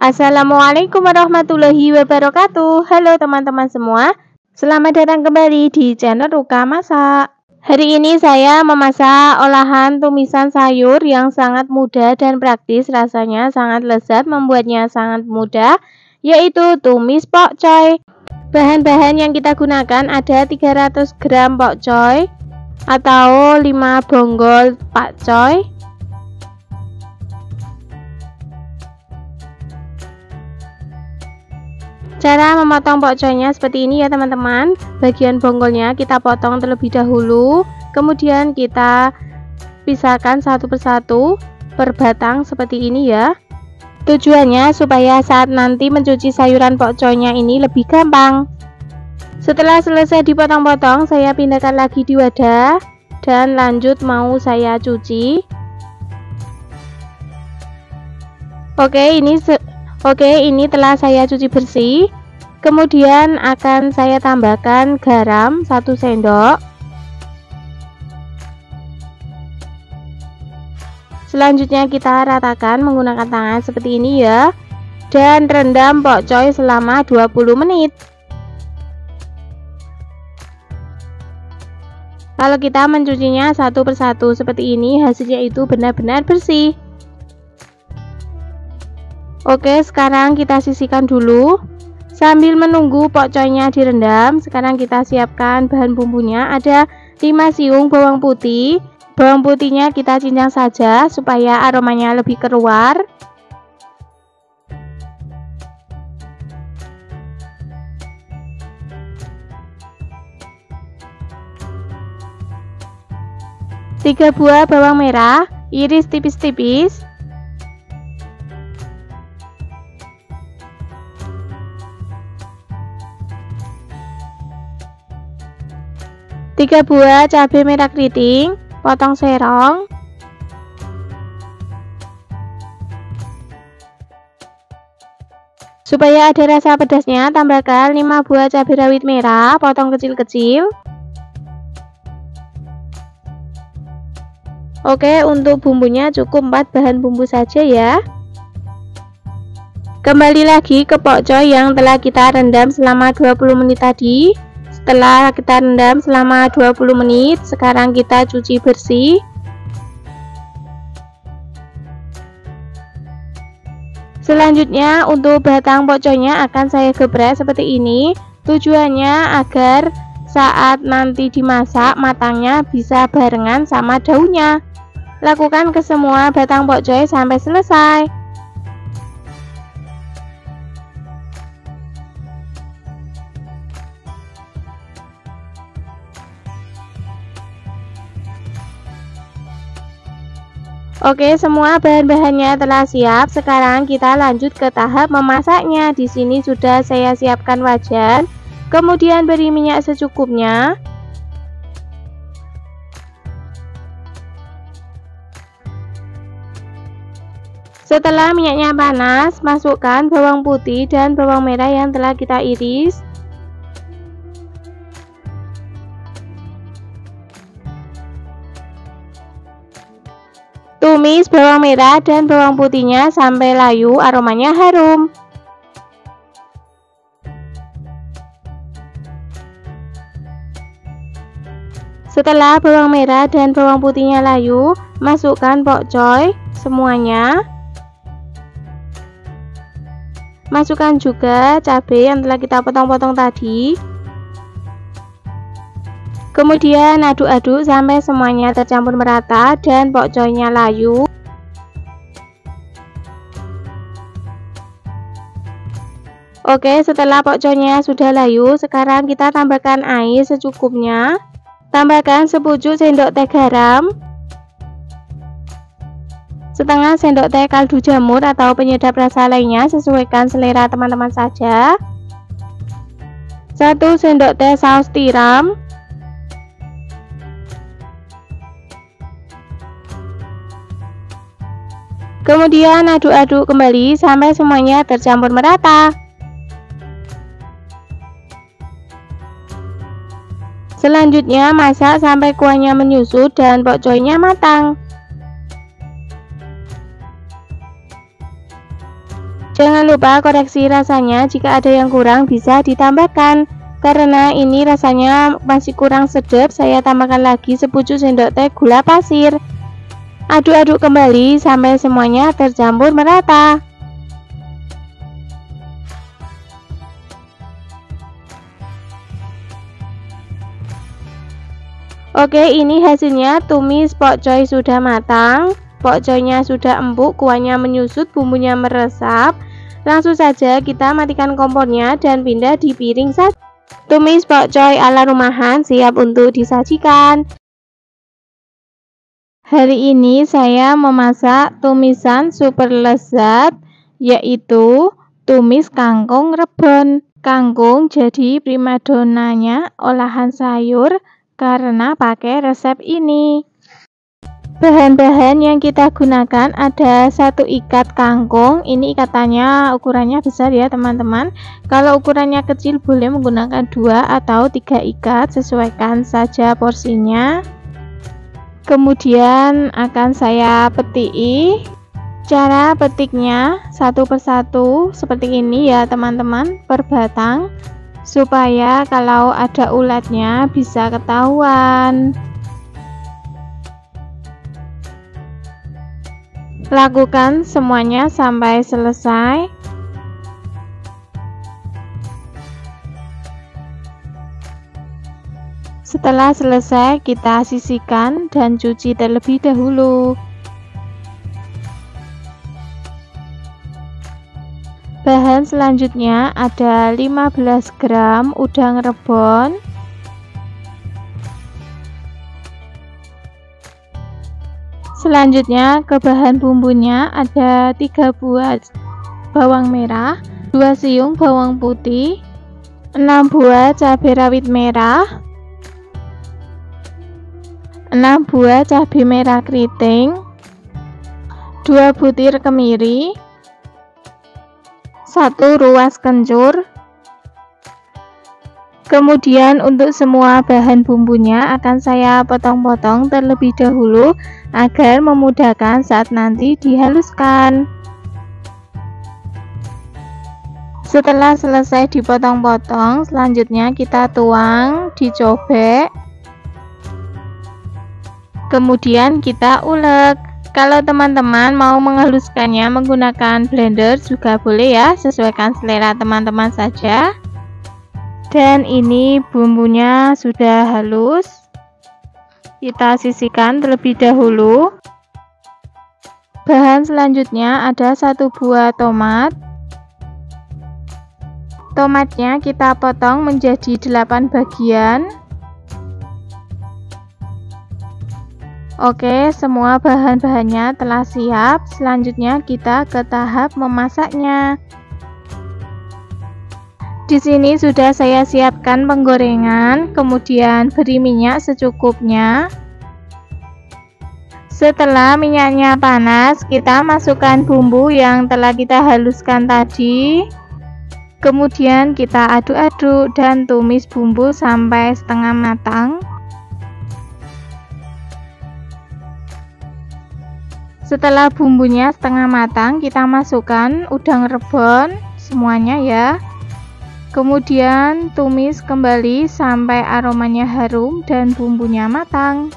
Assalamualaikum warahmatullahi wabarakatuh. Halo teman-teman semua, selamat datang kembali di channel Ruka Masak. Hari ini saya memasak olahan tumisan sayur yang sangat mudah dan praktis, rasanya sangat lezat, membuatnya sangat mudah, yaitu tumis pokcoy. Bahan-bahan yang kita gunakan ada 300 gram pokcoy atau 5 bonggol pakcoy, cara memotong pokcoynya seperti ini ya teman-teman. Bagian bonggolnya kita potong terlebih dahulu, kemudian kita pisahkan satu persatu per batang seperti ini ya. Tujuannya supaya saat nanti mencuci sayuran pokcoynya ini lebih gampang. Setelah selesai dipotong-potong, saya pindahkan lagi di wadah dan lanjut mau saya cuci. Oke, ini telah saya cuci bersih. Kemudian akan saya tambahkan garam 1 sendok. Selanjutnya kita ratakan menggunakan tangan seperti ini ya. Dan rendam pokcoy selama 20 menit. Kalau kita mencucinya satu persatu seperti ini, hasilnya itu benar-benar bersih. Oke, sekarang kita sisihkan dulu. Sambil menunggu pokcoynya direndam, sekarang kita siapkan bahan bumbunya. Ada 5 siung bawang putih. Bawang putihnya kita cincang saja supaya aromanya lebih keluar. Tiga buah bawang merah, iris tipis-tipis. 3 buah cabai merah keriting, potong serong. Supaya ada rasa pedasnya, tambahkan 5 buah cabai rawit merah, potong kecil-kecil. Oke, untuk bumbunya cukup 4 bahan bumbu saja ya. Kembali lagi ke pokcoy yang telah kita rendam selama 20 menit tadi. Setelah kita rendam selama 20 menit, sekarang kita cuci bersih. Selanjutnya untuk batang pokcoynya akan saya geprek seperti ini. Tujuannya agar saat nanti dimasak matangnya bisa barengan sama daunnya. Lakukan ke semua batang pokcoy sampai selesai. Oke, semua bahan-bahannya telah siap. Sekarang kita lanjut ke tahap memasaknya. Di sini sudah saya siapkan wajan. Kemudian beri minyak secukupnya. Setelah minyaknya panas, masukkan bawang putih dan bawang merah yang telah kita iris. Tumis bawang merah dan bawang putihnya sampai layu, aromanya harum. Setelah bawang merah dan bawang putihnya layu, masukkan pokcoy semuanya. Masukkan juga cabai yang telah kita potong-potong tadi. Kemudian aduk-aduk sampai semuanya tercampur merata dan pokcoynya layu. Oke, setelah pokcoynya sudah layu, sekarang kita tambahkan air secukupnya. Tambahkan sepucuk sendok teh garam, setengah sendok teh kaldu jamur atau penyedap rasa lainnya, sesuaikan selera teman-teman saja. 1 sendok teh saus tiram. Kemudian aduk-aduk kembali sampai semuanya tercampur merata. Selanjutnya masak sampai kuahnya menyusut dan pokcoynya matang. Jangan lupa koreksi rasanya, jika ada yang kurang bisa ditambahkan. Karena ini rasanya masih kurang sedap, saya tambahkan lagi sepucuk sendok teh gula pasir. Aduk-aduk kembali sampai semuanya tercampur merata. Oke, ini hasilnya tumis pokcoy sudah matang. Pokcoynya sudah empuk, kuahnya menyusut, bumbunya meresap. Langsung saja kita matikan kompornya dan pindah di piring saja. Tumis pokcoy ala rumahan siap untuk disajikan. Hari ini saya memasak tumisan super lezat, yaitu tumis kangkung rebon. Kangkung jadi primadonanya olahan sayur karena pakai resep ini. Bahan-bahan yang kita gunakan ada 1 ikat kangkung. Ini ikatannya ukurannya besar ya teman-teman. Kalau ukurannya kecil boleh menggunakan 2 atau 3 ikat, sesuaikan saja porsinya. Kemudian akan saya petiki. Cara petiknya satu persatu seperti ini ya teman-teman, per batang, supaya kalau ada ulatnya bisa ketahuan. Lakukan semuanya sampai selesai. Setelah selesai, kita sisihkan dan cuci terlebih dahulu. Bahan selanjutnya ada 15 gram udang rebon, selanjutnya ke bahan bumbunya ada 3 buah bawang merah, 2 siung bawang putih, 6 buah cabai rawit merah, 6 buah cabai merah keriting, 2 butir kemiri, 1 ruas kencur. Kemudian untuk semua bahan bumbunya akan saya potong-potong terlebih dahulu agar memudahkan saat nanti dihaluskan. Setelah selesai dipotong-potong, selanjutnya kita tuang di cobek. Kemudian kita ulek. Kalau teman-teman mau menghaluskannya menggunakan blender juga boleh ya, sesuaikan selera teman-teman saja. Dan ini bumbunya sudah halus. Kita sisihkan terlebih dahulu. Bahan selanjutnya ada 1 buah tomat. Tomatnya kita potong menjadi 8 bagian. Oke, semua bahan-bahannya telah siap. Selanjutnya kita ke tahap memasaknya. Di sini sudah saya siapkan penggorengan, kemudian beri minyak secukupnya. Setelah minyaknya panas, kita masukkan bumbu yang telah kita haluskan tadi. Kemudian kita aduk-aduk dan tumis bumbu sampai setengah matang. Setelah bumbunya setengah matang, kita masukkan udang rebon semuanya ya. Kemudian tumis kembali sampai aromanya harum dan bumbunya matang.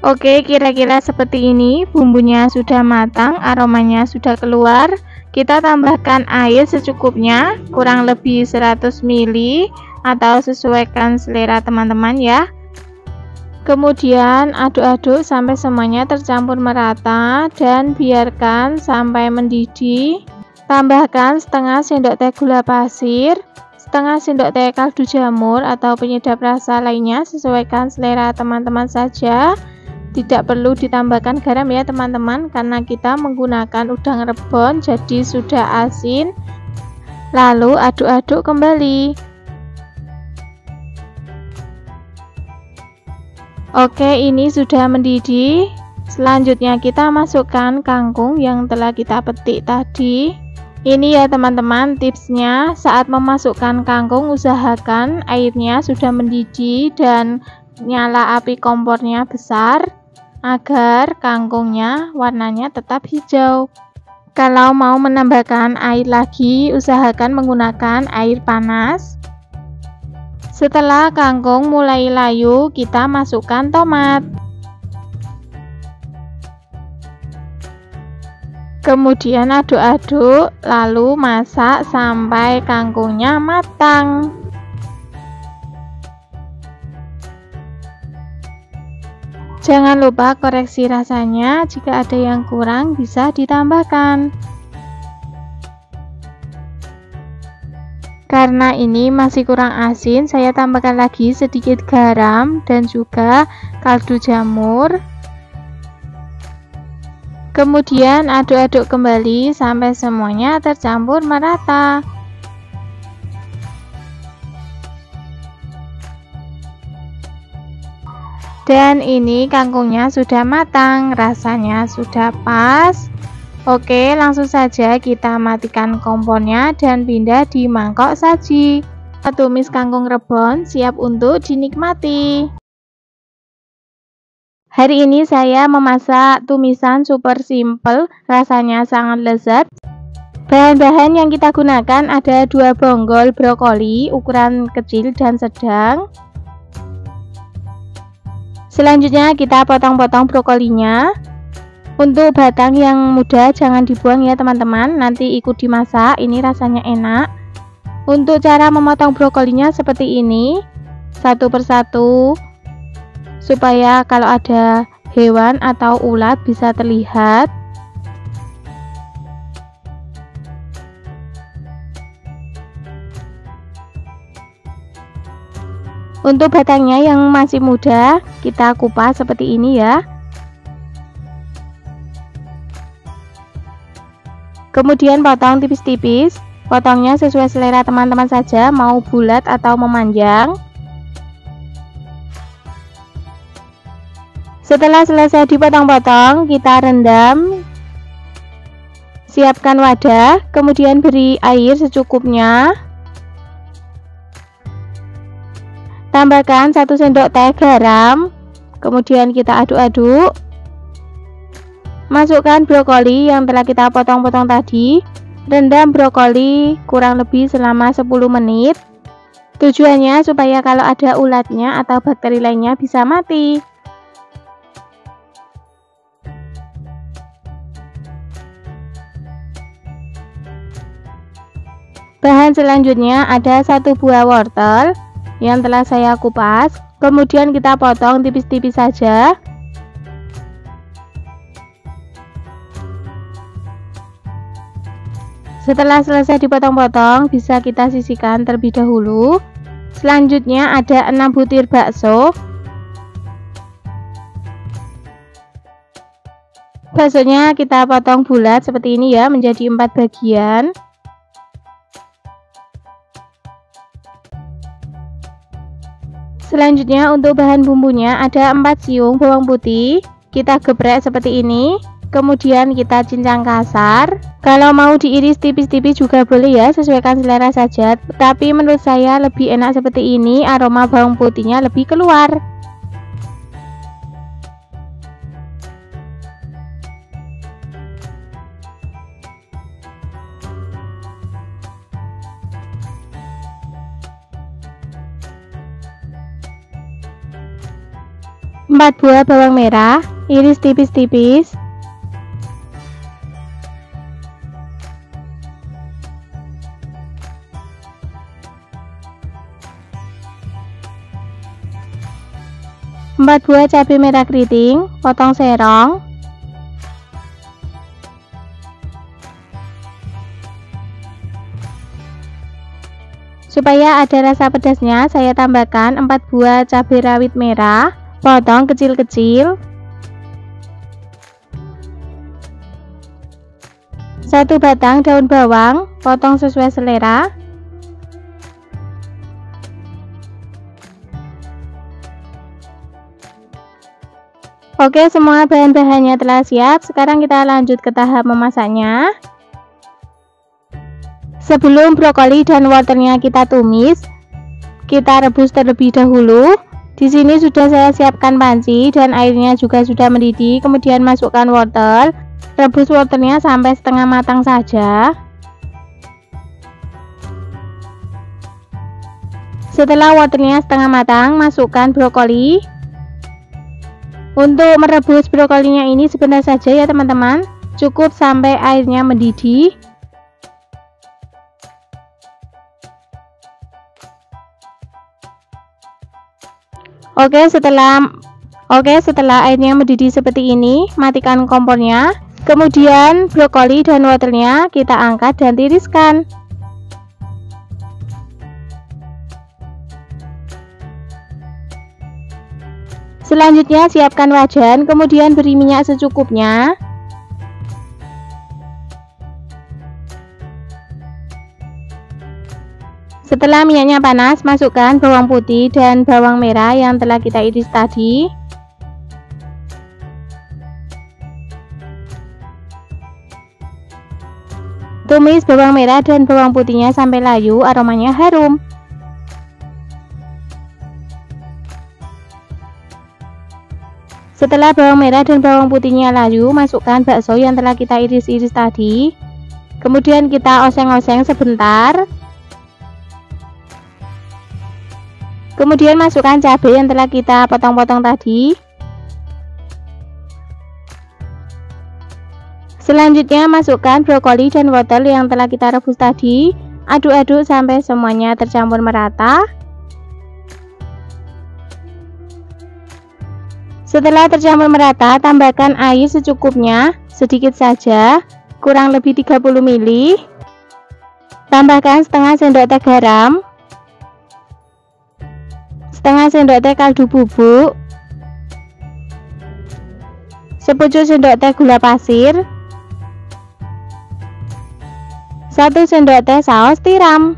Oke, kira-kira seperti ini. Bumbunya sudah matang, aromanya sudah keluar. Kita tambahkan air secukupnya, kurang lebih 100 ml atau sesuaikan selera teman-teman ya. Kemudian aduk-aduk sampai semuanya tercampur merata dan biarkan sampai mendidih. Tambahkan setengah sendok teh gula pasir, setengah sendok teh kaldu jamur atau penyedap rasa lainnya, sesuaikan selera teman-teman saja. Tidak perlu ditambahkan garam ya teman-teman, karena kita menggunakan udang rebon jadi sudah asin. Lalu aduk-aduk kembali. Oke, ini sudah mendidih. Selanjutnya kita masukkan kangkung yang telah kita petik tadi. Ini ya teman-teman tipsnya, saat memasukkan kangkung usahakan airnya sudah mendidih dan nyala api kompornya besar. agar kangkungnya warnanya tetap hijau. Kalau mau menambahkan air lagi, usahakan menggunakan air panas. Setelah kangkung mulai layu, kita masukkan tomat. Kemudian aduk-aduk, lalu masak sampai kangkungnya matang. Jangan lupa koreksi rasanya, jika ada yang kurang bisa ditambahkan. Karena ini masih kurang asin, saya tambahkan lagi sedikit garam dan juga kaldu jamur. Kemudian aduk-aduk kembali sampai semuanya tercampur merata. Dan ini kangkungnya sudah matang, rasanya sudah pas. Oke, langsung saja kita matikan kompornya dan pindah di mangkok saji. Tumis kangkung rebon siap untuk dinikmati. Hari ini saya memasak tumisan super simple, rasanya sangat lezat. Bahan-bahan yang kita gunakan ada 2 bonggol brokoli ukuran kecil dan sedang. Selanjutnya kita potong-potong brokolinya. Untuk batang yang muda jangan dibuang ya teman-teman, nanti ikut dimasak, ini rasanya enak. Untuk cara memotong brokolinya seperti ini, satu persatu, supaya kalau ada hewan atau ulat bisa terlihat. Untuk batangnya yang masih muda, kita kupas seperti ini ya. Kemudian potong tipis-tipis. Potongnya sesuai selera teman-teman saja, mau bulat atau memanjang. Setelah selesai dipotong-potong, kita rendam. Siapkan wadah, kemudian beri air secukupnya. Tambahkan 1 sendok teh garam, kemudian kita aduk-aduk. Masukkan brokoli yang telah kita potong-potong tadi. Rendam brokoli kurang lebih selama 10 menit. Tujuannya supaya kalau ada ulatnya atau bakteri lainnya bisa mati. Bahan selanjutnya ada 1 buah wortel yang telah saya kupas, kemudian kita potong tipis-tipis saja. Setelah selesai dipotong-potong, bisa kita sisihkan terlebih dahulu. Selanjutnya ada 6 butir bakso. Baksonya kita potong bulat seperti ini ya, menjadi 4 bagian. Selanjutnya untuk bahan bumbunya ada 4 siung bawang putih, kita geprek seperti ini, kemudian kita cincang kasar. Kalau mau diiris tipis-tipis juga boleh ya, sesuaikan selera saja, tapi menurut saya lebih enak seperti ini, aroma bawang putihnya lebih keluar. Empat buah bawang merah, iris tipis-tipis. Empat buah cabai merah keriting, potong serong. Supaya ada rasa pedasnya, saya tambahkan 4 buah cabai rawit merah, potong kecil-kecil. 1 batang daun bawang, potong sesuai selera. Oke, semua bahan-bahannya telah siap. Sekarang kita lanjut ke tahap memasaknya. Sebelum brokoli dan wortelnya kita tumis, kita rebus terlebih dahulu. Di sini sudah saya siapkan panci dan airnya juga sudah mendidih. Kemudian masukkan wortel. Rebus wortelnya sampai setengah matang saja. Setelah wortelnya setengah matang, masukkan brokoli. Untuk merebus brokolinya ini sebentar saja ya teman-teman, cukup sampai airnya mendidih. Oke, setelah airnya mendidih seperti ini, matikan kompornya. Kemudian brokoli dan wortelnya kita angkat dan tiriskan. Selanjutnya siapkan wajan, kemudian beri minyak secukupnya. Setelah minyaknya panas, masukkan bawang putih dan bawang merah yang telah kita iris tadi. Tumis bawang merah dan bawang putihnya sampai layu, aromanya harum. Setelah bawang merah dan bawang putihnya layu, masukkan bakso yang telah kita iris-iris tadi. Kemudian kita oseng-oseng sebentar. Kemudian masukkan cabai yang telah kita potong-potong tadi. Selanjutnya masukkan brokoli dan wortel yang telah kita rebus tadi. Aduk-aduk sampai semuanya tercampur merata. Setelah tercampur merata, tambahkan air secukupnya, sedikit saja, kurang lebih 30 ml. Tambahkan setengah sendok teh garam, setengah sendok teh kaldu bubuk, sepucuk sendok teh gula pasir, 1 sendok teh saus tiram.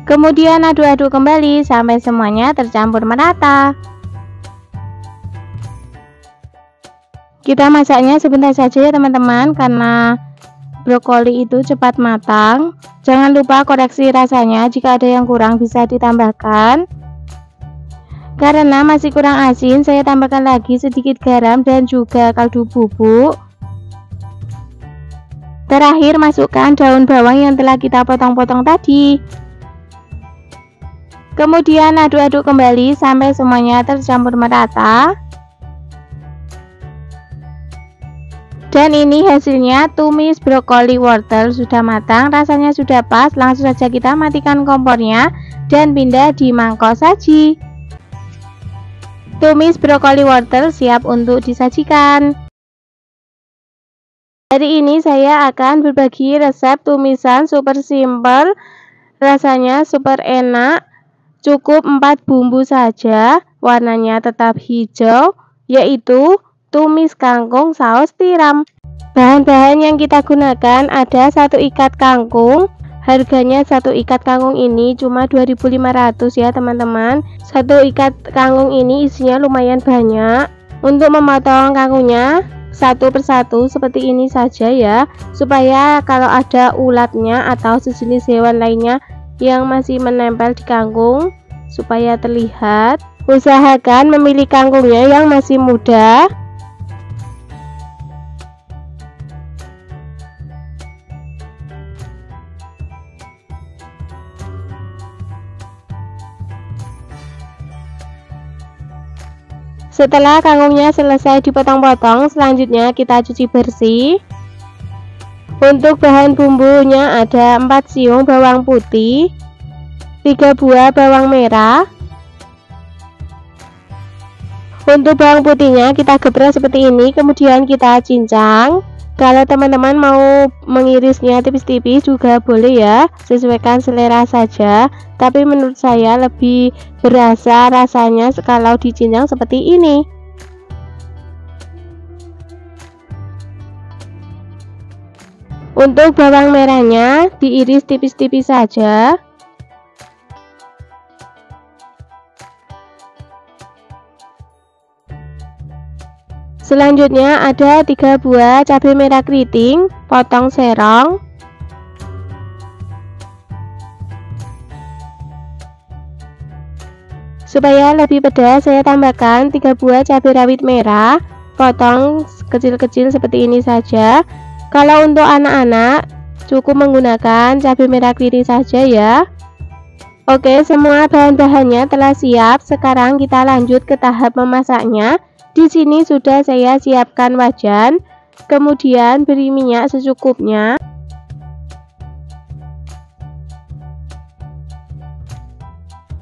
Kemudian aduk-aduk kembali sampai semuanya tercampur merata. Kita masaknya sebentar saja ya teman-teman, karena brokoli itu cepat matang. Jangan lupa koreksi rasanya, jika ada yang kurang bisa ditambahkan. Karena masih kurang asin, saya tambahkan lagi sedikit garam dan juga kaldu bubuk. Terakhir masukkan daun bawang yang telah kita potong-potong tadi. Kemudian aduk-aduk kembali sampai semuanya tercampur merata. Dan ini hasilnya, tumis brokoli wortel sudah matang, rasanya sudah pas. Langsung saja kita matikan kompornya dan pindah di mangkok saji. Tumis brokoli wortel siap untuk disajikan. Hari ini saya akan berbagi resep tumisan super simple, rasanya super enak. Cukup 4 bumbu saja, warnanya tetap hijau, yaitu tumis kangkung saus tiram. Bahan-bahan yang kita gunakan ada 1 ikat kangkung. Harganya 1 ikat kangkung ini cuma 2.500 ya teman-teman. 1 ikat kangkung ini isinya lumayan banyak. Untuk memotong kangkungnya satu persatu seperti ini saja ya, supaya kalau ada ulatnya atau sejenis hewan lainnya yang masih menempel di kangkung supaya terlihat. Usahakan memilih kangkungnya yang masih muda. Setelah kangkungnya selesai dipotong-potong, selanjutnya kita cuci bersih. Untuk bahan bumbunya ada 4 siung bawang putih, 3 buah bawang merah. Untuk bawang putihnya kita geprek seperti ini, kemudian kita cincang. Kalau teman-teman mau mengirisnya tipis-tipis juga boleh ya, sesuaikan selera saja. Tapi menurut saya lebih berasa rasanya kalau dicincang seperti ini. Untuk bawang merahnya diiris tipis-tipis saja. Selanjutnya ada 3 buah cabai merah keriting, potong serong. Supaya lebih pedas, saya tambahkan 3 buah cabai rawit merah, potong kecil-kecil seperti ini saja. Kalau untuk anak-anak, cukup menggunakan cabai merah keriting saja ya. Oke, semua bahan-bahannya telah siap. Sekarang kita lanjut ke tahap memasaknya. Di sini sudah saya siapkan wajan, kemudian beri minyak secukupnya.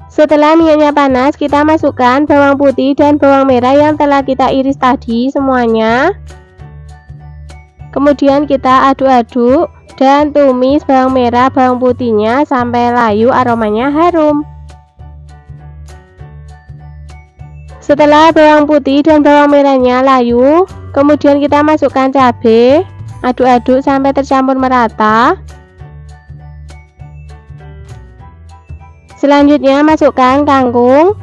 Setelah minyaknya panas, kita masukkan bawang putih dan bawang merah yang telah kita iris tadi semuanya. Kemudian kita aduk-aduk dan tumis bawang merah bawang putihnya sampai layu, aromanya harum. Setelah bawang putih dan bawang merahnya layu, kemudian kita masukkan cabai, aduk-aduk sampai tercampur merata. Selanjutnya masukkan kangkung.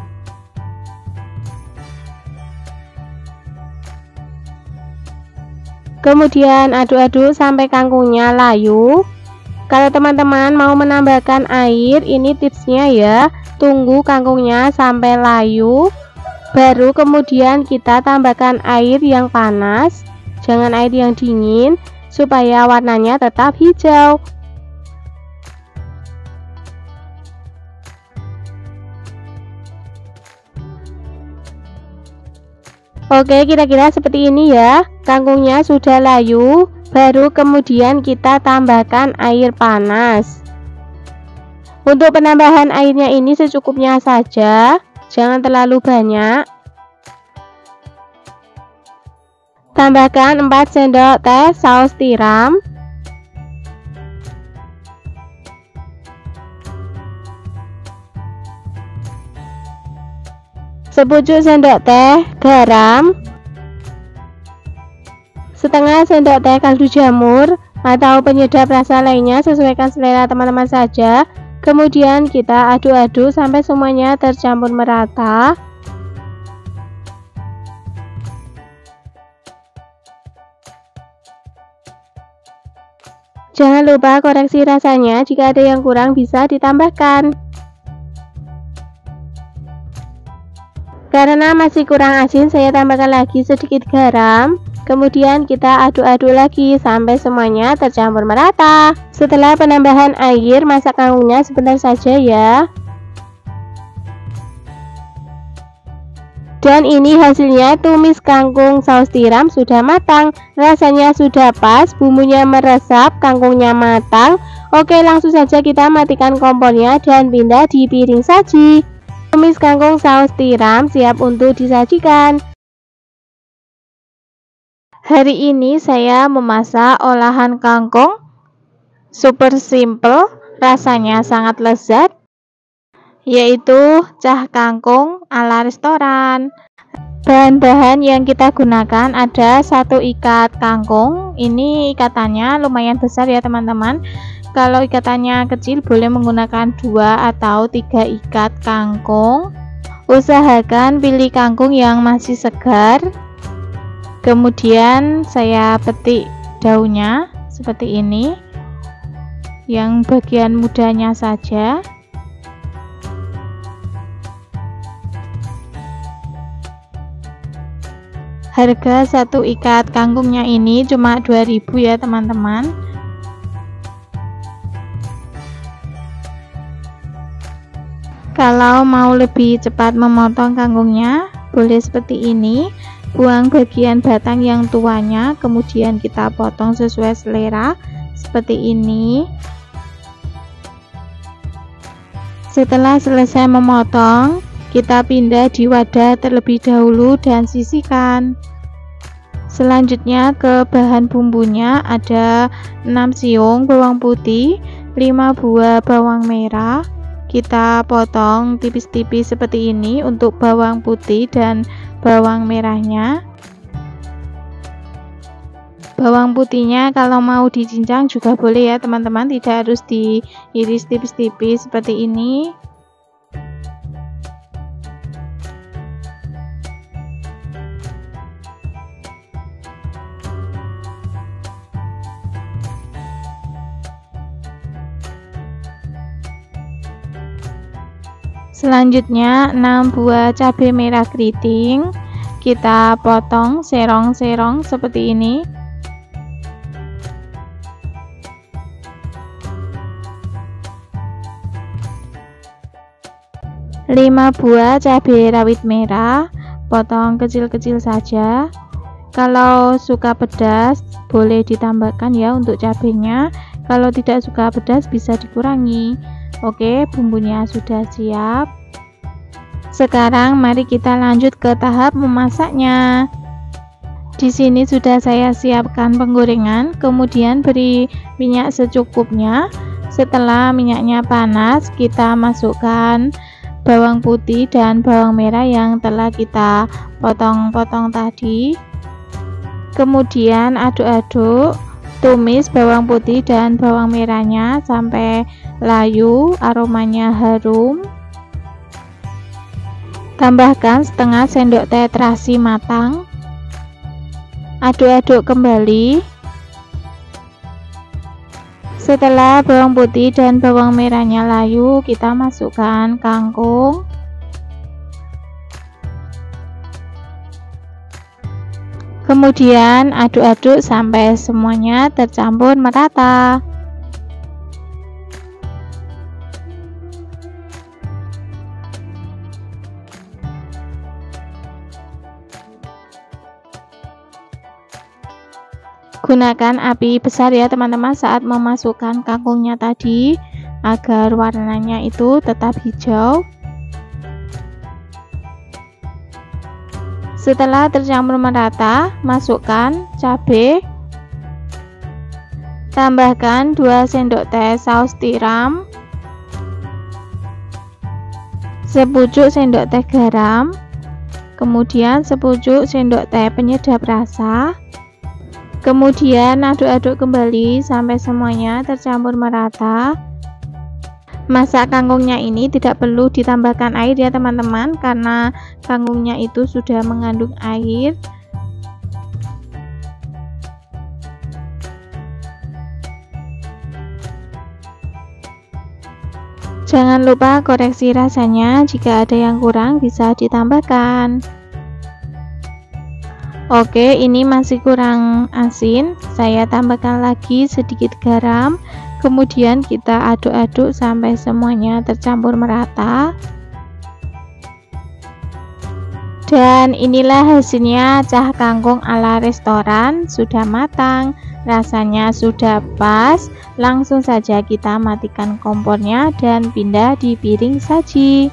Kemudian aduk-aduk sampai kangkungnya layu. Kalau teman-teman mau menambahkan air, ini tipsnya ya, tunggu kangkungnya sampai layu. Baru kemudian kita tambahkan air yang panas, jangan air yang dingin, supaya warnanya tetap hijau. Oke, kira-kira seperti ini ya. Kangkungnya sudah layu, baru kemudian kita tambahkan air panas. Untuk penambahan airnya ini secukupnya saja, jangan terlalu banyak. Tambahkan 4 sendok teh saus tiram. Sepucuk sendok teh garam. Setengah sendok teh kaldu jamur atau penyedap rasa lainnya, sesuaikan selera teman-teman saja. Kemudian kita aduk-aduk sampai semuanya tercampur merata. Jangan lupa koreksi rasanya, jika ada yang kurang bisa ditambahkan. Karena masih kurang asin, saya tambahkan lagi sedikit garam. Kemudian kita aduk-aduk lagi sampai semuanya tercampur merata. Setelah penambahan air, masak kangkungnya sebentar saja ya. Dan ini hasilnya, tumis kangkung saus tiram sudah matang. Rasanya sudah pas, bumbunya meresap, kangkungnya matang. Oke, langsung saja kita matikan kompornya dan pindah di piring saji. Tumis kangkung saus tiram siap untuk disajikan. Hari ini saya memasak olahan kangkung, super simple, rasanya sangat lezat, yaitu cah kangkung ala restoran. Bahan-bahan yang kita gunakan ada 1 ikat kangkung. Ini ikatannya lumayan besar ya teman-teman. Kalau ikatannya kecil boleh menggunakan 2 atau 3 ikat kangkung. Usahakan pilih kangkung yang masih segar. Kemudian saya petik daunnya seperti ini, yang bagian mudanya saja. Harga 1 ikat kangkungnya ini cuma 2.000 ya teman-teman. Kalau mau lebih cepat memotong kangkungnya, boleh seperti ini. Buang bagian batang yang tuanya, kemudian kita potong sesuai selera seperti ini. Setelah selesai memotong, kita pindah di wadah terlebih dahulu dan sisihkan. Selanjutnya ke bahan bumbunya, ada 6 siung bawang putih, 5 buah bawang merah. Kita potong tipis-tipis seperti ini untuk bawang putih dan bawang merahnya. Bawang putihnya kalau mau dicincang juga boleh ya teman-teman, tidak harus diiris tipis-tipis seperti ini. Selanjutnya 6 buah cabai merah keriting kita potong serong-serong seperti ini. Lima buah cabai rawit merah potong kecil-kecil saja. Kalau suka pedas boleh ditambahkan ya untuk cabenya, kalau tidak suka pedas bisa dikurangi. Oke, bumbunya sudah siap. Sekarang mari kita lanjut ke tahap memasaknya. Di sini sudah saya siapkan penggorengan, kemudian beri minyak secukupnya. Setelah minyaknya panas, kita masukkan bawang putih dan bawang merah yang telah kita potong-potong tadi. Kemudian aduk-aduk, tumis bawang putih dan bawang merahnya sampai layu, aromanya harum. Tambahkan setengah sendok teh terasi matang. Aduk-aduk kembali. Setelah bawang putih dan bawang merahnya layu, kita masukkan kangkung. Kemudian aduk-aduk sampai semuanya tercampur merata. Gunakan api besar ya teman-teman saat memasukkan kangkungnya tadi, agar warnanya itu tetap hijau. Setelah tercampur merata, masukkan cabai. Tambahkan 2 sendok teh saus tiram, sepucuk sendok teh garam, kemudian sepucuk sendok teh penyedap rasa. Kemudian aduk-aduk kembali sampai semuanya tercampur merata. Masak kangkungnya ini tidak perlu ditambahkan air ya teman-teman, karena kangkungnya itu sudah mengandung air. Jangan lupa koreksi rasanya, jika ada yang kurang bisa ditambahkan. Oke, ini masih kurang asin, saya tambahkan lagi sedikit garam. Kemudian kita aduk-aduk sampai semuanya tercampur merata. Dan inilah hasilnya cah kangkung ala restoran, sudah matang, rasanya sudah pas. Langsung saja kita matikan kompornya dan pindah di piring saji.